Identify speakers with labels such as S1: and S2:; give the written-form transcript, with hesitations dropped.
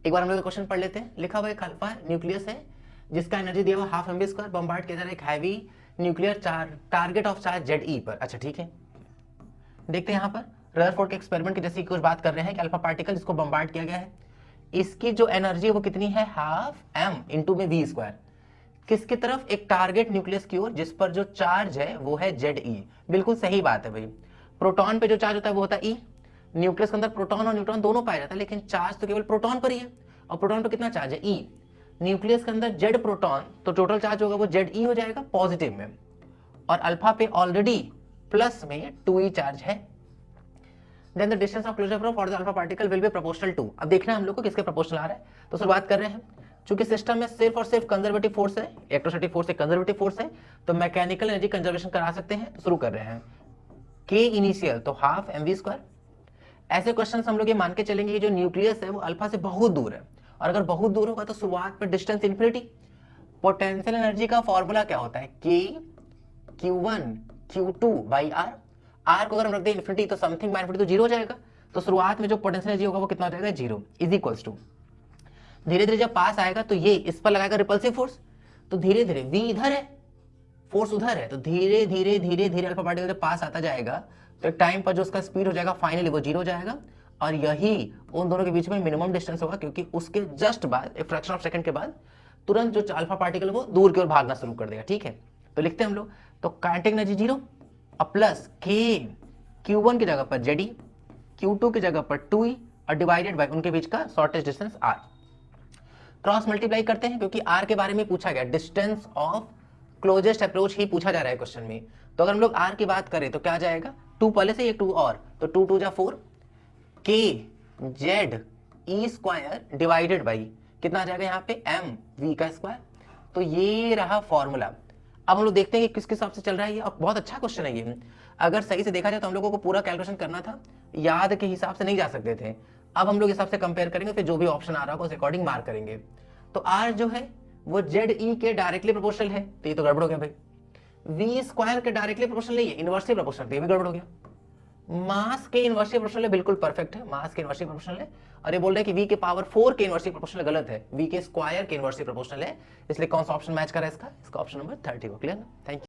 S1: एक बार हम लोग क्वेश्चन पढ़ लेते हैं। लिखा हुआ एक अल्फा न्यूक्लियस है जिसका एनर्जी दिया हुआ हाफ mv स्क्वायर, बम्बार्ड किया जा रहा है एक heavy nuclear target of charge ZE पर। अच्छा ठीक है, देखते हैं यहाँ पर रदरफोर्ड के एक्सपेरिमेंट की जैसी कुछ बात कर रहे हैं कि अल्फा पार्टिकल जिसको बम्बार्ड किया गया है, इसकी जो एनर्जी है वो कितनी है, हाफ m इंटू में v स्क्वायर, किसकी तरफ, एक टारगेट न्यूक्लियस की ओर जिस पर जो चार्ज है वो है ZE। बिल्कुल सही बात है भाई, प्रोटॉन पे जो चार्ज होता है वो होता है E। न्यूक्लियस के अंदर प्रोटॉन और न्यूट्रॉन दोनों पाया जाता है, लेकिन चार्ज तो केवल प्रोटॉन पर ही है, और प्रोटॉन पर कितना चार्ज है, E। न्यूक्लियस के अंदर Z प्रोटॉन, तो टोटल चार्ज होगा वो ZE हो जाएगा पॉजिटिव में, और अल्फा पे ऑलरेडी प्लस में 2E चार्ज है। Then the distance of closure for the alpha particle will be proportional to. अब देखना है हम लोग को किसके प्रोपोर्शनल आ रहा है, तो शुरुआत कर रहे हैं। चूंकि सिस्टम में सिर्फ और सिर्फ कंजर्वेटिव फोर्स है, इलेक्ट्रोस्टैटिक फोर्स एक कंजर्वेटिव फोर्स है, तो मैकेनिकल एनर्जी कंजर्वेशन करा सकते हैं। तो शुरू कर रहे हैं, के इनिशियल तो हाफ mv स्क्वायर। ऐसे क्वेश्चन हम लोग ये मान के चलेंगे कि जो न्यूक्लियस है वो अल्फा से बहुत दूर है, और अगर बहुत दूर होगा तो शुरुआत में डिस्टेंस इन्फिनिटी। पोटेंशियल एनर्जी का फॉर्मूला क्या होता है, के Q1 Q2 बाई आर को अगर हम रख दें इन्फिनिटी तो समथिंग बाय इन्फिनिटी तो जीरो हो जाएगा। तो शुरुआत में जो पोटेंशियल एनर्जी होगा वो कितना हो जाएगा, जीरो इज इक्वल्स टू, धीरे धीरे जब पास आएगा तो ये इस पर लगाएगा रिपल्सिव फोर्स, तो धीरे धीरे v इधर है, फोर्स उधर है, तो धीरे धीरे धीरे धीरे अल्फा पार्टिकल जब पास आता जाएगा तो एक टाइम पर जो उसका स्पीड हो जाएगा फाइनली वो जीरो हो जाएगा, और यही उन दोनों के बीच में मिनिमम डिस्टेंस होगा, क्योंकि उसके जस्ट बाद एक फ्रैक्शन ऑफ सेकंड के बाद तुरंत जो अल्फा पार्टिकल वो दूर की ओर भागना शुरू कर देगा। ठीक है, तो लिखते हैं हम लोग, तो काइनेटिक एनर्जी जीरो और प्लस के Q1 की जगह पर ZE, Q2 की जगह पर 2E, और डिवाइडेड बाय उनके बीच का shortest distance R। Cross multiply करते हैं क्योंकि R के बारे में पूछा गया, डिस्टेंस ऑफ क्लोजेस्ट अप्रोच ही पूछा जा रहा है क्वेश्चन में। तो अगर हम लोग R की बात करें तो क्या जाएगा, 2 पहले से, एक 2 और, तो 2 2 जा 4, के ZE स्क्वायर डिवाइडेड बाई कितना आ जाएगा यहाँ पे m v का स्क्वायर। तो ये रहा फॉर्मूला। अब हम लोग देखते हैं कि किस हिसाब से चल रहा है ये, और बहुत अच्छा क्वेश्चन है ये। अगर सही से देखा जाए तो हम लोगों को पूरा कैलकुलेशन करना था, याद के हिसाब से नहीं जा सकते थे। अब हम लोग हिसाब से कंपेयर करेंगे, फिर जो भी ऑप्शन आ रहा होगा उस अकॉर्डिंग मार्क करेंगे। तो R जो है वो ZE के डायरेक्टली प्रोपोर्शनल है, तो ये तो गड़बड़ हो गया भाई। v स्क्वायर के डायरेक्टली प्रोपोर्शनल नहीं है, इनवर्सली प्रोपोर्शनल, तो ये भी गड़बड़ हो गया। मास के इनवर्सली प्रोपोर्शनल है, बिल्कुल परफेक्ट है, मास के इनवर्सली प्रोपोर्शनल है। और ये बोल रहा है कि v के पावर 4 के इनवर्सली प्रोपोर्शनल गलत है, v के स्क्वायर के इनवर्सली प्रोपोर्शनल है, इसलिए कौन सा ऑप्शन मैच कर रहा है इसका ऑप्शन नंबर 30 को। Clear, thank you.